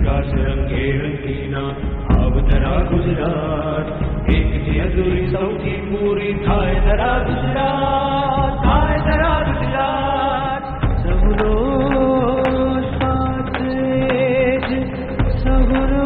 વિકાસ રંગે રંગીના આવતરા ગુજરાત, એક જે અધૂરી સૌથી પૂરી થાય ધરા ગુજરાત, થાય ધરા ગુજરાત. સૌનો સાથ જ સૌનો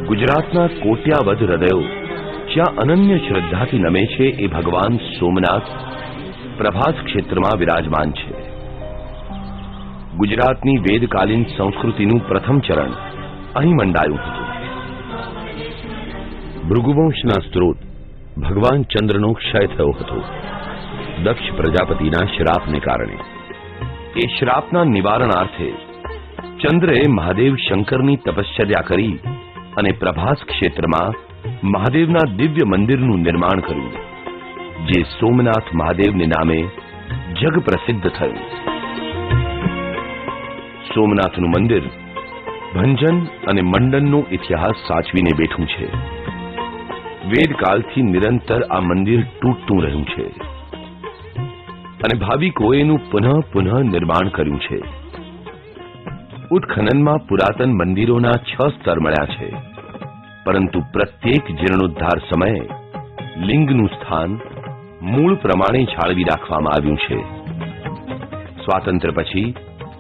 ગુજરાતના કોટ્યાવધ હૃદયો જ્યાં અનન્ય શ્રદ્ધાથી નમે છે એ ભગવાન સોમનાથ પ્રભાસ ક્ષેત્રમાં વિરાજમાન છે. ગુજરાતની વેદકાલીન સંસ્કૃતિનું પ્રથમ ચરણ અહીં મંડાયું હતું. ભૃગુવંશના સ્ત્રોત ભગવાન ચંદ્રનો ક્ષય થયો હતો દક્ષ પ્રજાપતિના શ્રાપને કારણે. એ શ્રાપના નિવારણાર્થે ચંદ્રે મહાદેવ શંકરની તપશ્ચર્યા કરી અને પ્રભાસ ક્ષેત્રમાં મહાદેવના દિવ્ય મંદિરનું નિર્માણ કર્યું, જે સોમનાથ મહાદેવને નામે જગ પ્રસિદ્ધ થયું. સોમનાથનું મંદિર ભંજન અને મંડનનો ઇતિહાસ સાચવીને બેઠું છે. વેદકાળથી નિરંતર આ મંદિર તૂટતું રહ્યું છે અને ભાવિકોએ એનું પુનઃ નિર્માણ કર્યું છે. ઉત્ખનનમાં પુરાતન મંદિરોના 6 સ્તર મળ્યા છે, પરંતુ પ્રત્યેક જીર્ણોદ્ધાર સમયે લિંગનું સ્થાન મૂળ પ્રમાણે જાળવી રાખવામાં આવ્યું છે. સ્વાતંત્ર્ય પછી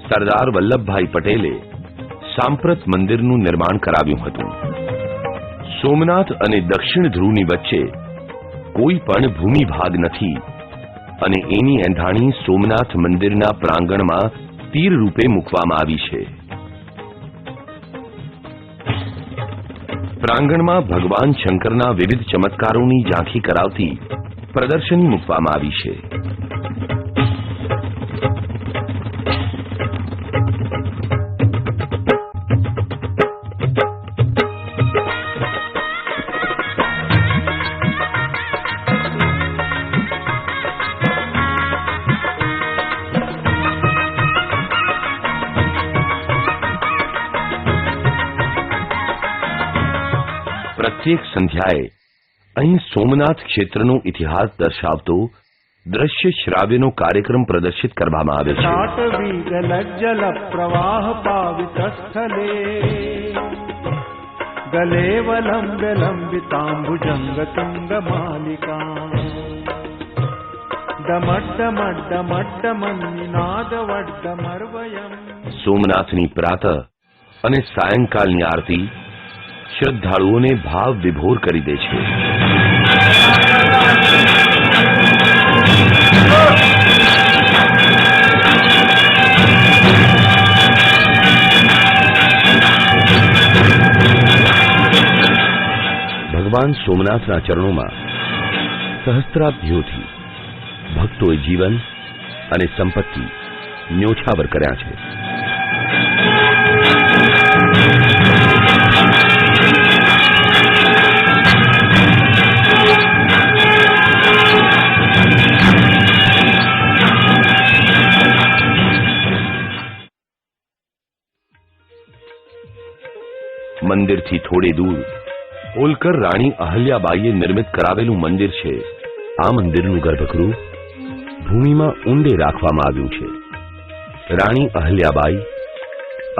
સરદાર વલ્લભભાઈ પટેલે સાંપ્રત મંદિરનું નિર્માણ કરાવ્યું હતું. સોમનાથ અને દક્ષિણ ધ્રુવની વચ્ચે કોઈ પણ ભૂમિ ભાગ નથી અને એની એંધાણી સોમનાથ મંદિરના પ્રાંગણમાં તીર રૂપે મૂકવામાં આવી છે. પ્રાંગણમાં ભગવાન શંકરના વિવિધ ચમત્કારોની ઝાંખી કરાવતી પ્રદર્શની મૂકવામાં આવી છે. પ્રત્યેક સંધ્યાએ અહીં સોમનાથ ક્ષેત્રનો ઇતિહાસ દર્શાવતો દ્રશ્ય શ્રાવ્યનો કાર્યક્રમ પ્રદર્શિત કરવામાં આવે છે. જલ પ્રવાહ પાવિત સ્થલે ગલે વલંબ લંબિતાંબુજંગ તુંગ માલિકા ડમડ્ડમડ્ડમડ્ડમન્નિનાદ વડ્ડમર્વયમ. સોમનાથની પ્રાતઃ અને સાયંકાલની આરતી શ્રદ્ધાળુઓને ભાવ વિભોર કરી દે છે. ભગવાન સોમનાથના ચરણોમાં સહસ્ત્રાબ્દીઓથી ભક્તોએ જીવન અને સંપત્તિ ન્યોછાવર કર્યા છે. મંદિરથી થોડે દૂર હોલકર રાણી અહલ્યાબાઈએ નિર્મિત કરાવેલું મંદિર છે. આ મંદિરનું ગર્ભગૃહ ભૂમિમાં ઊંડે રાખવામાં આવ્યું છે. રાણી અહલ્યાબાઈ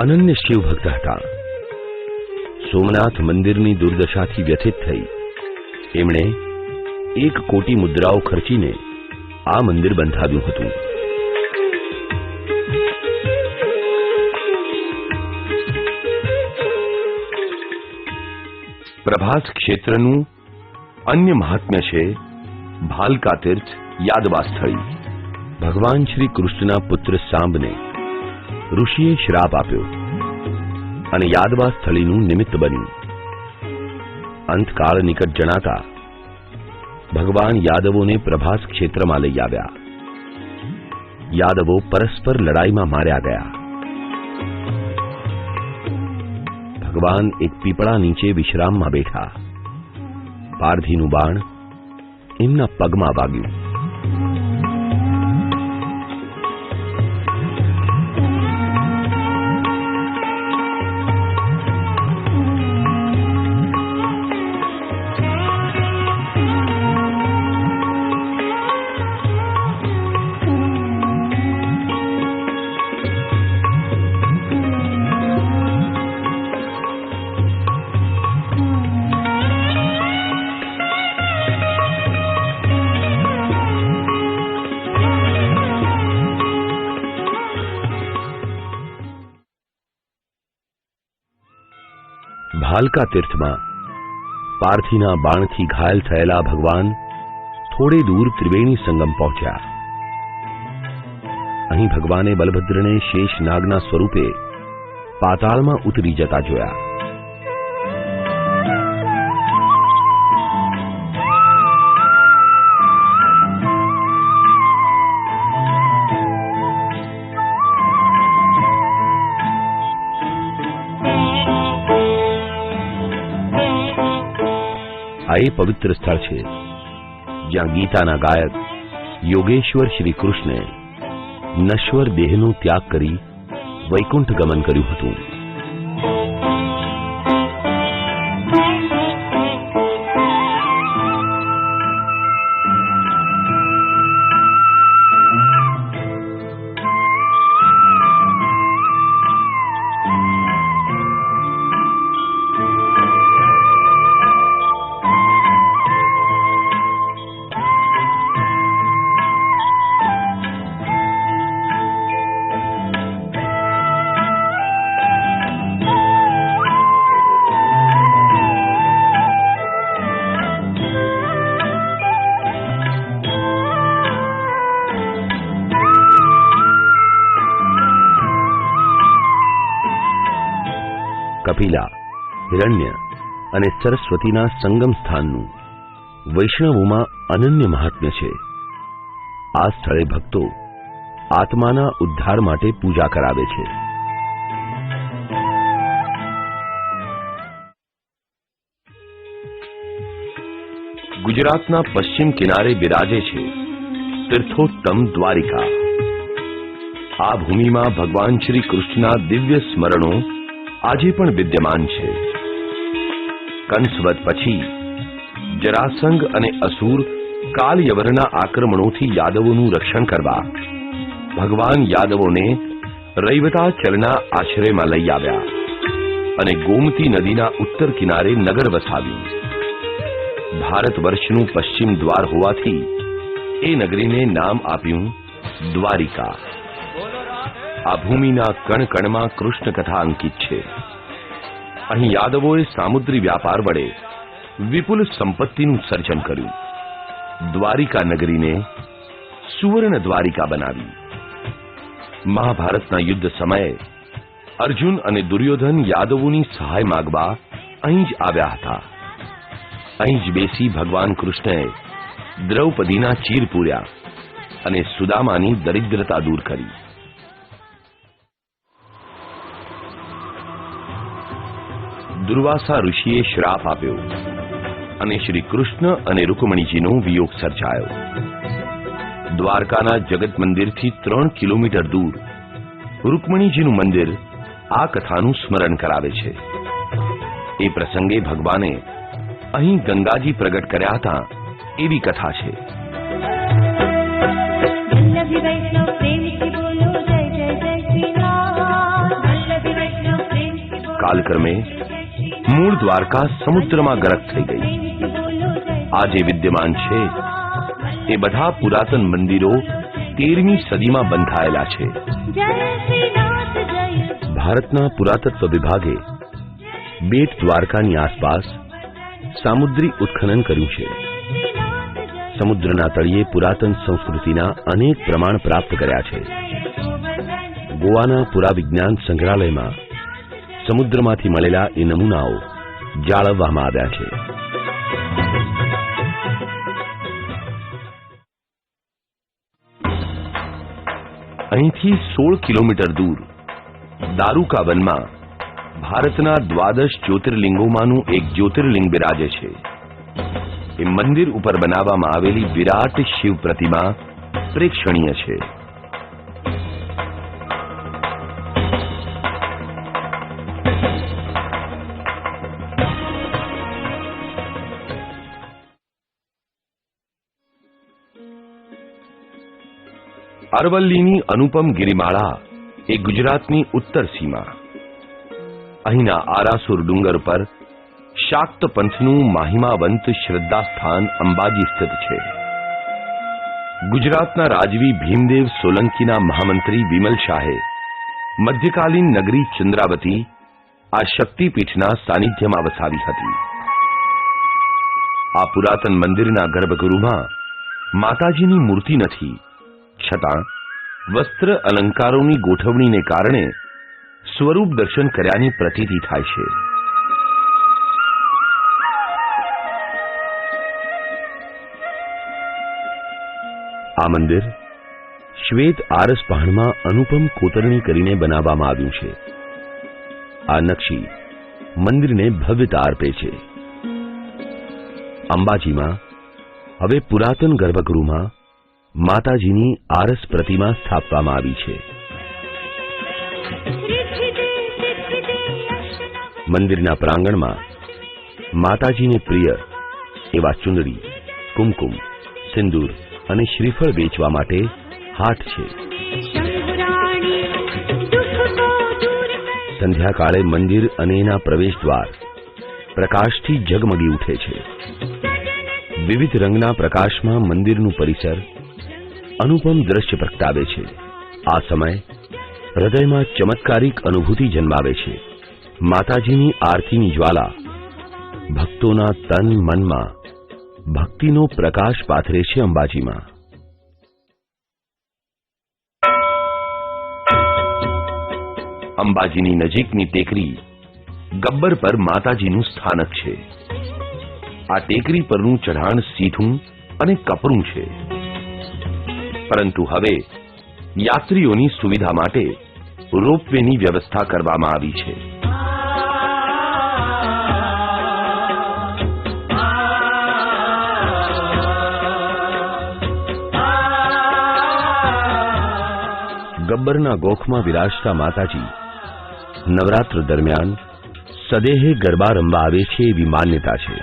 અનન્ય શિવભક્ત હતા. સોમનાથ મંદિરની દુર્દશાથી વ્યથિત થઈ એમણે 1 કોટી મુદ્રાઓ ખર્ચીને આ મંદિર બંધાવ્યું હતું. પ્રભાસ ક્ષેત્રનું અન્ય મહાત્મ્ય છે ભાલકા તીર્થ યાદવા સ્થળી. ભગવાન શ્રી કૃષ્ણના પુત્ર સાંબને ઋષિએ શ્રાપ આપ્યો અને યાદવા સ્થળીનું નિમિત્ત બન્યું. અંતકાળ નિકટ જણાતા ભગવાન યાદવોને પ્રભાસ ક્ષેત્રમાં લઈ આવ્યા. યાદવો પરસ્પર લડાઈમાં માર્યા ગયા. ભગવાન એક પીપળા નીચે વિશ્રામમાં બેઠા. પારધીનું બાણ એમના પગમાં વાગ્યું. ભાલકા તીર્થમાં પાર્થીના બાણથી ઘાયલ થયેલા ભગવાન થોડે દૂર ત્રિવેણી સંગમ પહોંચ્યા. અહીં ભગવાને બલભદ્રને શેષ નાગના સ્વરૂપે પાતાળમાં ઉતરી જતા જોયા. આ એ પવિત્ર સ્થળ છે જ્યાં ગીતાના ગાયક યોગેશ્વર શ્રી કૃષ્ણે નશ્વર દેહનો ત્યાગ કરી વૈકુંઠ ગમન કર્યું હતું. કપિલા, હિરણ્ય અને સરસ્વતીના સંગમ સ્થાનનું વૈષ્ણવોમાં અનન્ય મહાત્મ્ય છે. આ સ્થળે ભક્તો આત્માના ઉદ્ધાર માટે પૂજા કરાવે છે. ગુજરાતના પશ્ચિમ કિનારે બિરાજે છે તીર્થોત્તમ દ્વારિકા. આ ભૂમિમાં ભગવાન શ્રી કૃષ્ણના દિવ્ય સ્મરણો આજે પણ વિદ્યમાન છે. કંસવધ પછી જરાસંઘ અને અસુર કાલયવરના આક્રમણોથી યાદવોનું રક્ષણ કરવા ભગવાન યાદવોને રૈવતાચલના આશ્રયમાં લઈ આવ્યા અને ગોમતી નદીના ઉત્તર કિનારે નગર વસાવ્યું. ભારત વર્ષનું પશ્ચિમ દ્વાર હોવાથી એ નગરીને નામ આપ્યું દ્વારિકા. આ ભૂમિના કણ કણમાં કૃષ્ણ કથા અંકિત છે. અહીં યાદવોએ સામુદ્રી વ્યાપાર વડે વિપુલ સંપત્તિનું સર્જન કર્યું. દ્વારિકા નગરીને સુવર્ણ દ્વારિકા બનાવી. મહાભારતના યુદ્ધ સમયે અર્જુન અને દુર્યોધન યાદવોની સહાય માંગવા અહીં જ આવ્યા હતા. અહીં જ બેસી ભગવાન કૃષ્ણએ દ્રૌપદીના ચીર પૂર્યા અને સુદામાની દરિદ્રતા દૂર કરી. દુર્વાસા ઋષિએ શ્રાપ આપ્યો અને શ્રી કૃષ્ણ અને રૂકમણીજીનો વિયોગ સર્જાયો. દ્વારકાના જગત મંદિરથી 3 કિલોમીટર દૂર રૂકમણીજીનું મંદિર આ કથાનું સ્મરણ કરાવે છે. એ પ્રસંગે ભગવાને અહીં ગંગાજી પ્રગટ કર્યા હતા એવી કથા છે. કાલક્રમે મૂળ દ્વારકા સમુદ્રમાં ગરક થઈ ગઈ. આજે વિદ્યમાન છે એ બધા પુરાતન મંદિરો 13મી સદીમાં બંધાયેલા છે. ભારતના પુરાતત્વ વિભાગે બેટ દ્વારકાની આસપાસ સામુદ્રી ઉત્ખનન કર્યું છે. સમુદ્રના તળિયે પુરાતન સંસ્કૃતિના અનેક પ્રમાણ પ્રાપ્ત કર્યા છે. ગોવાના પુરાવિજ્ઞાન સંગ્રહાલયમાં સમુદ્રમાંથી મળેલા એ નમૂનાઓ જાળવવામાં આવ્યા છે. અહીંથી 16 કિલોમીટર દૂર દારૂકા વનમાં ભારતના 12 જ્યોતિર્લિંગોમાંનું એક જ્યોતિર્લિંગ બિરાજે છે. એ મંદિર ઉપર બનાવવામાં આવેલી વિરાટ શિવ પ્રતિમા પ્રેક્ષણીય છે. અરવલ્લીની અનુપમ ગિરિમાળા એ ગુજરાતની ઉત્તર સીમા. અહીંના આરાસુર ડુંગર પર શાક્ત પંથનું મહિમાવંત શ્રદ્ધાસ્થાન અંબાજી સ્થિત છે. ગુજરાતના રાજવી ભીમદેવ સોલંકીના મહામંત્રી વિમલ શાહે મધ્યકાલીન નગરી ચંદ્રાવતી આ શક્તિપીઠના સાનિધ્યમાં વસાવી હતી. આ પુરાતન મંદિરના ગર્ભગૃહમાં માતાજીની મૂર્તિ નથી, છતાં વસ્ત્ર અલંકારોની ગોઠવણીને કારણે સ્વરૂપ દર્શન કર્યાની પ્રતીતિ થાય છે. આ મંદિર શ્વેત આરસ પહાણમાં અનુપમ કોતરણી કરીને બનાવવામાં આવ્યું છે. આ નકશી મંદિરને ભવ્યતા અર્પે છે. અંબાજીમાં હવે પુરાતન ગર્ભગૃહમાં માતાજીની આરસ પ્રતિમા સ્થાપવામાં આવી છે. મંદિરના પ્રાંગણમાં માતાજીને પ્રિય એવા ચુંદડી, કુમકુમ, સિંદૂર અને શ્રીફળ વેચવા માટે હાટ છે. સંધ્યાકાળે મંદિર અને એના પ્રવેશ દ્વાર પ્રકાશથી ઝગમગી ઉઠે છે. વિવિધ રંગના પ્રકાશમાં મંદિરનું પરિસર અનુપમ દ્રશ્ય પ્રગટાવે છે. આ સમય હૃદયમાં ચમત્કારિક અનુભૂતિ જન્માવે છે. માતાજીની આરતીની જ્વાલા ભક્તોના તન મનમાં ભક્તિનો પ્રકાશ પાથરે છે. અંબાજીમાં અંબાજીની નજીકની ટેકરી ગબ્બર પર માતાજીનું સ્થાનક છે. આ ટેકરી પરનું ચઢાણ સીધું અને કપરું છે, પરંતુ હવે યાત્રીઓની સુવિધા માટે રોપવેની વ્યવસ્થા કરવામાં આવી છે. ગબ્બરના ગોખમાં વિરાજતા માતાજી નવરાત્ર દરમિયાન સદેહે ગરબા રમવા આવે છે એવી માન્યતા છે.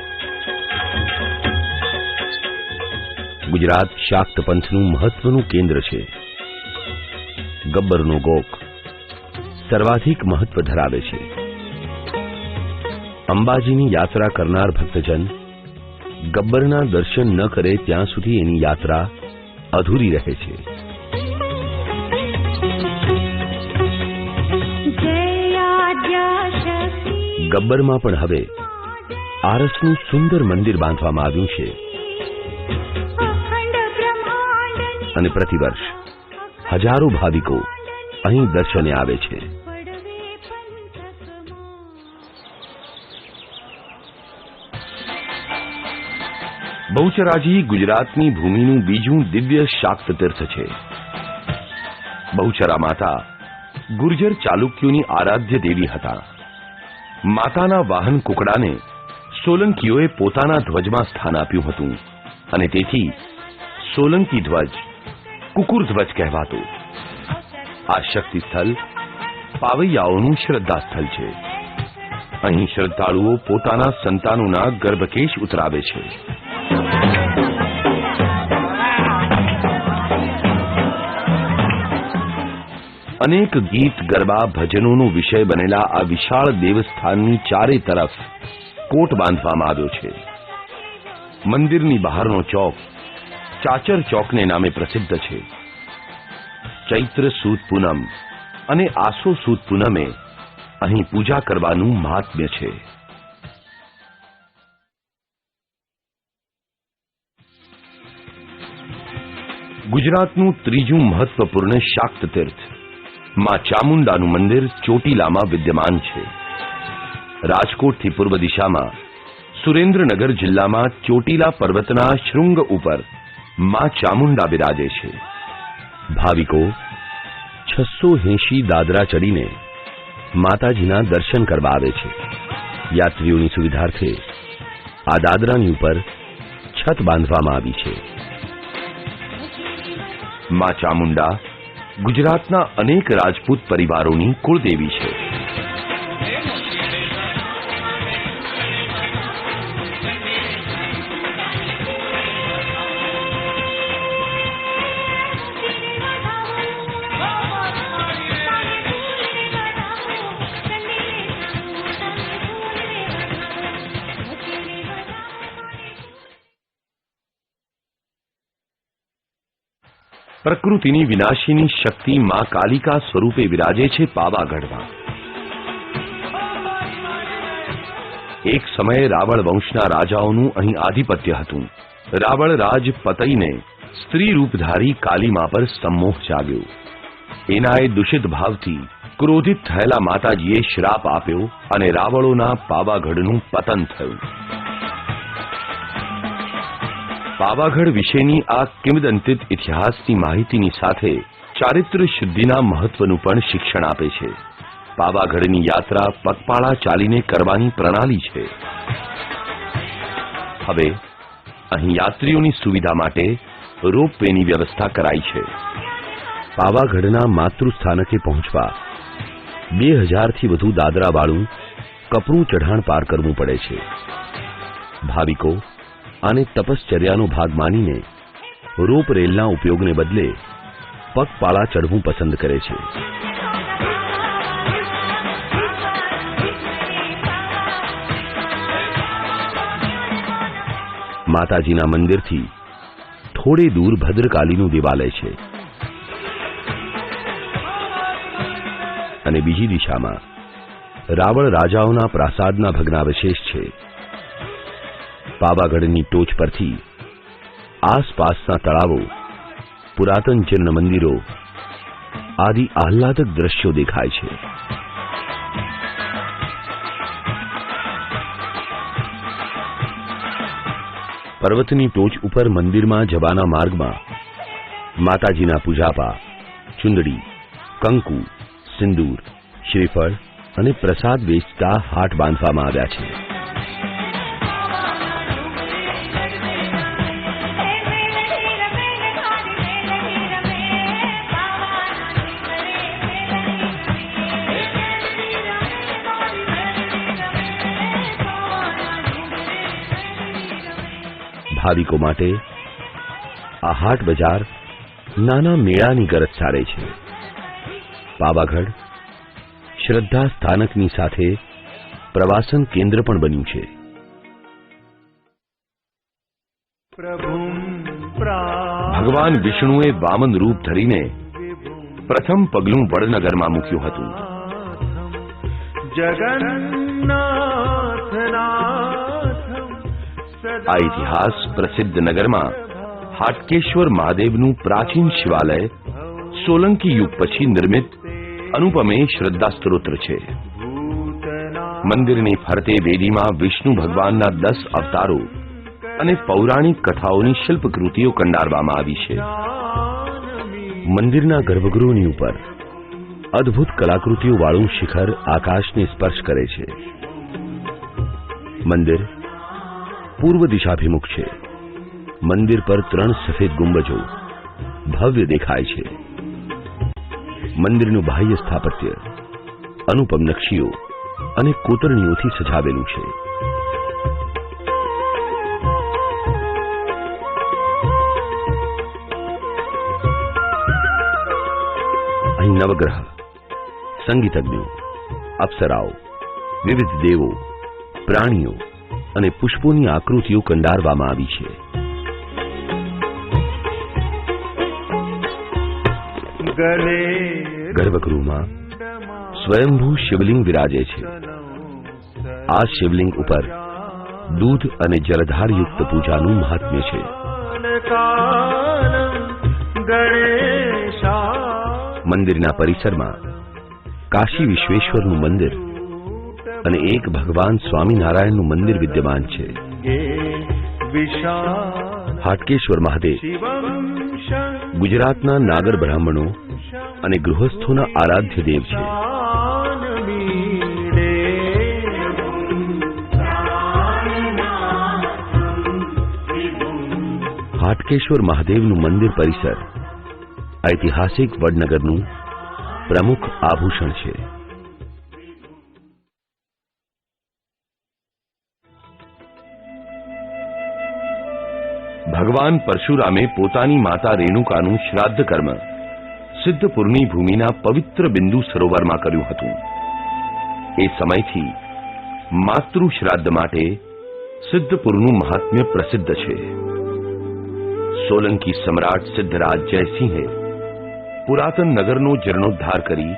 ગુજરાત શાક્ત પંથનું મહત્વનું કેન્દ્ર છે. ગબ્બરનો ગોખ સર્વાધિક મહત્વ ધરાવે છે. અંબાજીની યાત્રા કરનાર ભક્તજન ગબ્બરના દર્શન ન કરે ત્યાં સુધી એની યાત્રા અધૂરી રહે છે. ગબ્બરમાં પણ હવે આરસનું સુંદર મંદિર બાંધવામાં આવ્યું છે અને પ્રતિવર્ષ હજારો ભાવિકો અહીં દર્શને આવે છે. બહુચરાજી ગુજરાતની ભૂમિનું બીજું દિવ્ય શાક્ત તીર્થ છે. બહુચરા માતા ગુર્જર ચાલુક્યોની આરાધ્ય દેવી હતા. માતાના વાહન કુકડાને સોલંકીઓએ પોતાના ધ્વજમાં સ્થાન આપ્યું હતું અને તેથી સોલંકી ધ્વજ કુકુર ધ્વજ કહેવાતો. આ શક્તિ સ્થળ પાવૈયાઓનું શ્રદ્ધા સ્થળ છે. અહીં શ્રદ્ધાળુઓ પોતાના સંતાનોના ગર્ભકેશ ઉતરાવે છે. અનેક ગીત, ગરબા, ભજનોનો વિષય બનેલા આ વિશાળ દેવસ્થાનની ચારે તરફ કોટ બાંધવામાં આવ્યો છે. મંદિરની બહારનો ચોક ચાચર ચોકને નામે પ્રસિદ્ધ છે. ચૈત્ર સુદ પૂનમ અને આસો સુદ પૂનમે અહીં પૂજા કરવાનું મહાત્મ્ય છે. ગુજરાતનું ત્રીજું મહત્વપૂર્ણ શાક્ત તીર્થ માં ચામુંડાનું મંદિર ચોટીલામાં વિદ્યમાન છે. રાજકોટથી પૂર્વ દિશામાં સુરેન્દ્રનગર જિલ્લામાં ચોટીલા પર્વતના શૃંગ ઉપર માં ચામુંડા બિરાજે છે. ભાવિકો 680 દાદરા ચડીને માતાજીના દર્શન કરવા આવે છે. યાત્રીઓની સુવિધાર્થે આ દાદરાની ઉપર છત બાંધવામાં આવી છે. માં ચામુંડા ગુજરાતના અનેક રાજપૂત પરિવારોની કુળદેવી છે. પ્રકૃતિની વિનાશીની શક્તિ માં કાલિકા સ્વરૂપે વિરાજે છે પાવાગઢમાં. એક સમયે રાવળ વંશના રાજાઓનું અહીં આધિપત્ય હતું. રાવળ રાજ પતઈને સ્ત્રી રૂપધારી કાલીમા પર સંમોહ જાગ્યો. એના એ દુષિત ભાવથી ક્રોધિત થયેલા માતાજીએ શ્રાપ આપ્યો અને રાવળોના પાવાગઢનું પતન થયું. પાવાગઢ વિશેની આ કિંવદંતિત ઇતિહાસની માહિતીની સાથે ચારિત્ર શુદ્ધિના મહત્વનું પણ શિક્ષણ આપે છે. પાવાગઢની યાત્રા પગપાળા ચાલીને કરવાની પ્રણાલી છે. હવે અહીં યાત્રીઓની સુવિધા માટે રોપવેની વ્યવસ્થા કરાઈ છે. પાવાગઢના માતૃસ્થાનકે પહોંચવા 2000 થી વધુ દાદરાવાળું કપરું ચઢાણ પાર કરવું પડે છે. ભાવિકો આને તપશ્ચર્યાનો ભાગ માનીને રોપ રેલના ઉપયોગને બદલે પગપાળા ચડવું પસંદ કરે છે. માતાજીના મંદિરથી થોડે દૂર ભદ્રકાલીનું દેવાલય છે અને બીજી દિશામાં રાવળ રાજાઓના પ્રાસાદના ભગ્નાવશેષ છે. પાવાગઢની ટોચ પરથી આસપાસના તળાવો, પુરાતન જીર્ણ મંદિરો આદિ આહલાદક દ્રશ્યો દેખાય છે. પર્વતની ટોચ ઉપર મંદિરમાં જવાના માર્ગમાં માતાજીના પૂજાપા, ચુંદડી, કંકુ, સિંદૂર, શ્રીફળ અને પ્રસાદ વેચતા હાટ બાંધવામાં આવ્યા છે. ભાવિકો માટે આ હાટ બજાર નાના મેળાની ગરજ સારે છે. પાવાગઢ શ્રદ્ધા સ્થાનકની સાથે પ્રવાસન કેન્દ્ર પણ બન્યું છે. ભગવાન વિષ્ણુએ વામન રૂપ ધરીને પ્રથમ પગલું વડનગરમાં મૂક્યું હતું. આ ઇતિહાસ પ્રસિદ્ધ નગરમાં હાટકેશ્વર મહાદેવનું પ્રાચીન શિવાલય સોલંકી યુગ પછી નિર્મિત અનુપમેય શ્રદ્ધા સ્ત્રોત્ર છે. મંદિરની ફરતે વેદીમાં વિષ્ણુ ભગવાનના 10 અવતારો અને પૌરાણિક કથાઓની શિલ્પકૃતિઓ કંડારવામાં આવી છે. મંદિરના ગર્ભગૃહની ઉપર અદ્ભુત કલાકૃતિઓ વાળું શિખર આકાશને સ્પર્શ કરે છે. મંદિર પૂર્વ દિશાભિમુખ છે. મંદિર પર 3 સફેદ ગુંબજો ભવ્ય દેખાય છે. મંદિરનું બાહ્ય સ્થાપત્ય અનુપમ નકશીઓ અને કોતરણીઓથી સજાવેલું છે. અહીં નવગ્રહ, સંગીતજ્ઞો, અપ્સરાઓ, વિવિધ દેવો, પ્રાણીઓ અને પુષ્પોની આકૃતિઓ કંડારવામાં આવી છે. ગર્ભગૃહમાં સ્વયંભૂ શિવલિંગ વિરાજે છે. આ શિવલિંગ ઉપર દૂધ અને જલધાર યુક્ત પૂજાનું મહાત્મ્ય છે. ગણેશા મંદિરના પરિસરમાં કાશી વિશ્વેશ્વરનું મંદિર અને એક ભગવાન સ્વામિનારાયણનું મંદિર વિદ્યમાન છે. વિશાલ હાટકેશ્વર મહાદેવ શિવમ ગુજરાતના નાગર બ્રાહ્મણો અને ગૃહસ્થોના આરાધ્ય દેવ છે. હાટકેશ્વર મહાદેવનું મંદિર પરિસર ઐતિહાસિક વડનગરનું પ્રમુખ આભૂષણ છે. ભગવાન પરશુરામે પોતાની માતા રેણુકાનું શ્રાદ્ધ કર્મ સિદ્ધપુરની ભૂમિના પવિત્ર બિંદુ સરોવરમાં કર્યું હતું. એ સમયથી માતૃ શ્રાદ્ધ માટે સિદ્ધપુરનું મહાત્મ્ય પ્રસિદ્ધ છે. સોલંકી સમ્રાટ સિદ્ધરાજ જયસિંહે પુરાતન નગરનો જીર્ણોદ્ધાર કરી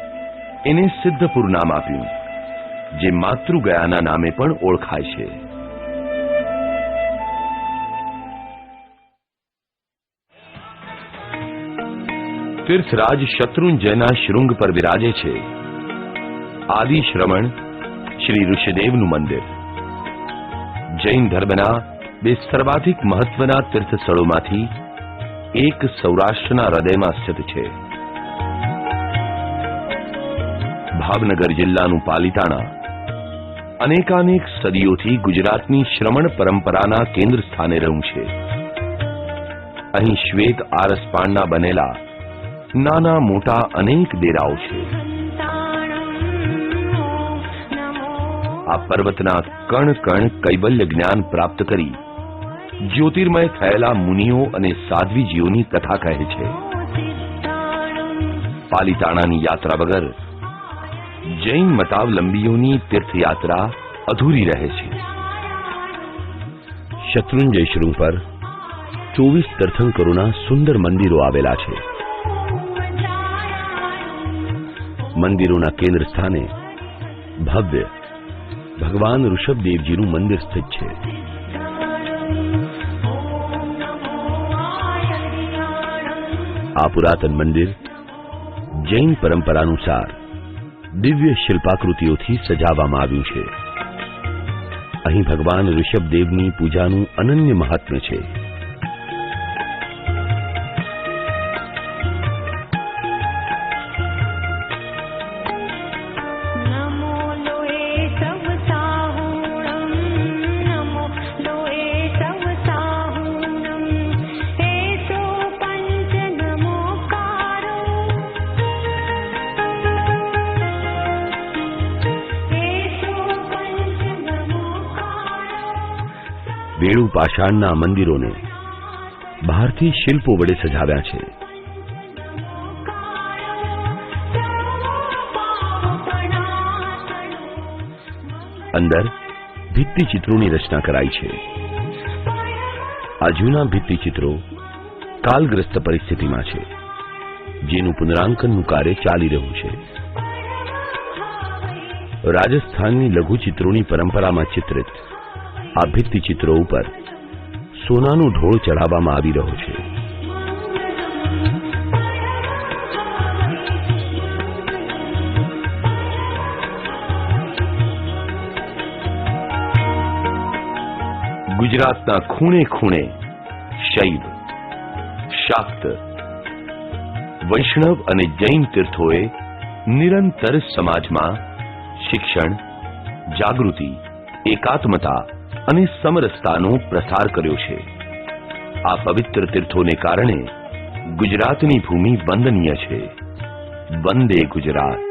એને સિદ્ધપુર નામ આપ્યું, જે માતૃગયાના નામે પણ ઓળખાય છે. તીર્થરાજ શત્રુંજયના શૃંગ પર વિરાજે છે આદિ શ્રવણ શ્રી ઋષિદેવનું મંદિર. જૈન ધર્મના બે સર્વાધિક મહત્વના તીર્થ સ્થળોમાંથી એક સૌરાષ્ટ્રના હૃદયમાં સ્થિત છે. ભાવનગર જિલ્લાનું પાલિતાણા અનેકાનેક સદીઓથી ગુજરાતની શ્રમણ પરંપરાના કેન્દ્ર સ્થાને રહ્યું છે. અહીં શ્વેત આરસપાણના બનેલા નાના મોટા અનેક ડેરાઓ છે. આ પર્વતના કણ કણ કૈવલ્ય જ્ઞાન પ્રાપ્ત કરી જ્યોતિર્મય થયેલા મુનિઓ અને સાધ્વીજીઓની કથા કહે છે. પાલિતાણાની યાત્રા વગર જૈન મતાવલંબીઓની તીર્થયાત્રા અધૂરી રહે છે. શત્રુંજય શૃંગ પર 24 તીર્થંકરોના સુંદર મંદિરો આવેલા છે. મંદિરોના કેન્દ્ર સ્થાને ભવ્ય ભગવાન ઋષભદેવજીનું મંદિર સ્થિત છે. આ પુરાતન મંદિર જૈન પરંપરા અનુસાર દિવ્ય શિલ્પાકૃતિઓથી સજાવવામાં આવ્યું છે. અહીં ભગવાન ઋષભદેવની પૂજાનું અનન્ય મહાત્મ્ય છે. વેણુ પાષાણના મંદિરોને બહારથી શિલ્પો વડે સજાવ્યા છે. અંદર ભિત્તિચિત્રોની રચના કરાઈ છે. આ જૂના ભિત્તિચિત્રો કાલગ્રસ્ત પરિસ્થિતિમાં છે, જેનું પુનરાંકનનું કાર્ય ચાલી રહ્યું છે. રાજસ્થાનની લઘુચિત્રોની પરંપરામાં ચિત્રિત આ ભિત્તિચિત્રો ઉપર સોનાનું ઢોળ ચડાવવામાં આવી રહ્યો છે. ગુજરાતના ખૂણે ખૂણે શૈવ, શાક્ત, વૈષ્ણવ અને જૈન તીર્થોએ નિરંતર સમાજમાં શિક્ષણ, જાગૃતિ, એકાત્મતા અને સમરસતાનો પ્રસાર કર્યો છે. આ પવિત્ર તીર્થોને કારણે ગુજરાતની ભૂમિ વંદનીય છે. વંદે ગુજરાત.